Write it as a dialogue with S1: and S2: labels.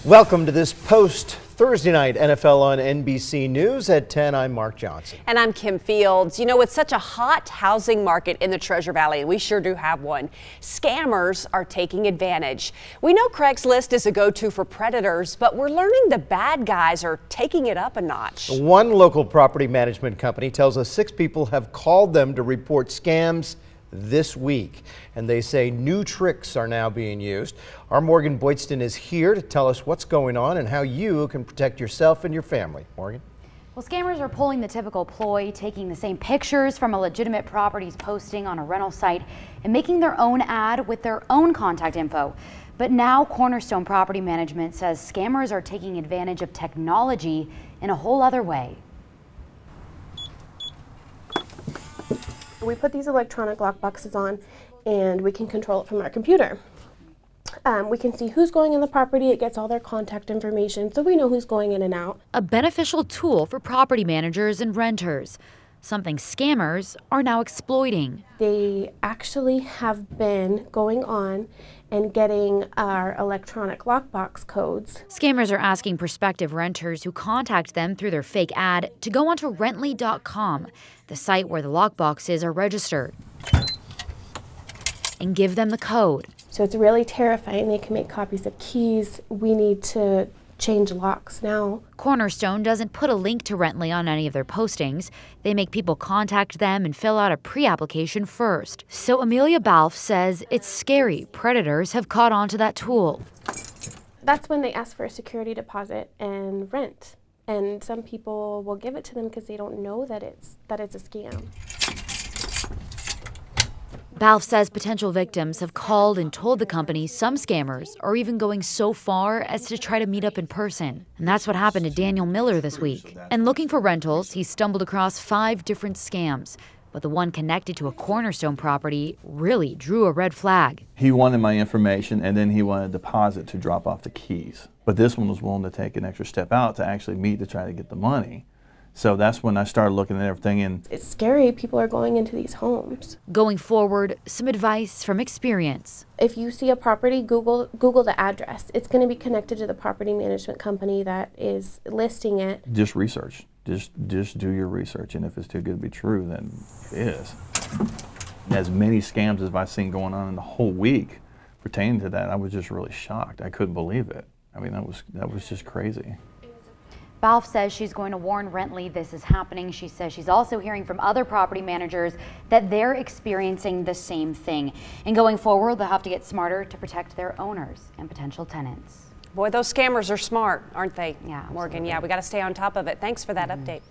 S1: Welcome to this post-Thursday night NFL on NBC News at 10. I'm Mark Johnson.
S2: And I'm Kim Fields. You know, it's such a hot housing market in the Treasure Valley, and we sure do have one. Scammers are taking advantage. We know Craigslist is a go-to for predators, but we're learning the bad guys are taking it up a notch.
S1: One local property management company tells us 6 people have called them to report scams this week, and they say new tricks are now being used. Our Morgan Boydston is here to tell us what's going on and how you can protect yourself and your family. Morgan?
S3: Well, scammers are pulling the typical ploy, taking the same pictures from a legitimate property's posting on a rental site and making their own ad with their own contact info. But now Cornerstone Property Management says scammers are taking advantage of technology in a whole other way.
S4: We put these electronic lock boxes on and we can control it from our computer. We can see who's going in the property. It gets all their contact information, so we know who's going in and out.
S3: A beneficial tool for property managers and renters, something scammers are now exploiting.
S4: They actually have been going on and getting our electronic lockbox codes.
S3: Scammers are asking prospective renters who contact them through their fake ad to go onto Rently.com, the site where the lockboxes are registered, and give them the code.
S4: So it's really terrifying. They can make copies of keys. We need to change locks now.
S3: Cornerstone doesn't put a link to Rently on any of their postings. They make people contact them and fill out a pre-application first. So Amelia Balfe says it's scary predators have caught on to that tool.
S4: That's when they ask for a security deposit and rent. And some people will give it to them because they don't know that it's a scam.
S3: Balfe says potential victims have called and told the company some scammers are even going so far as to try to meet up in person. And that's what happened to Daniel Miller this week. And looking for rentals, he stumbled across 5 different scams. But the one connected to a Cornerstone property really drew a red flag.
S5: He wanted my information and then he wanted a deposit to drop off the keys. But this one was willing to take an extra step out to actually meet to try to get the money. So that's when I started looking at everything, and
S4: it's scary. People are going into these homes.
S3: Going forward, some advice from experience.
S4: If you see a property, Google the address. It's going to be connected to the property management company that is listing it.
S5: Just research. Just do your research, and if it's too good to be true, then it is. As many scams as I've seen going on in the whole week pertaining to that, I was just really shocked. I couldn't believe it. I mean, that was just crazy.
S3: Balfe says she's going to warn Rently this is happening. She says she's also hearing from other property managers that they're experiencing the same thing. And going forward, they'll have to get smarter to protect their owners and potential tenants.
S2: Boy, those scammers are smart, aren't they?
S3: Yeah,
S2: Morgan,
S3: absolutely.
S2: yeah, we got to stay on top of it. Thanks for that update.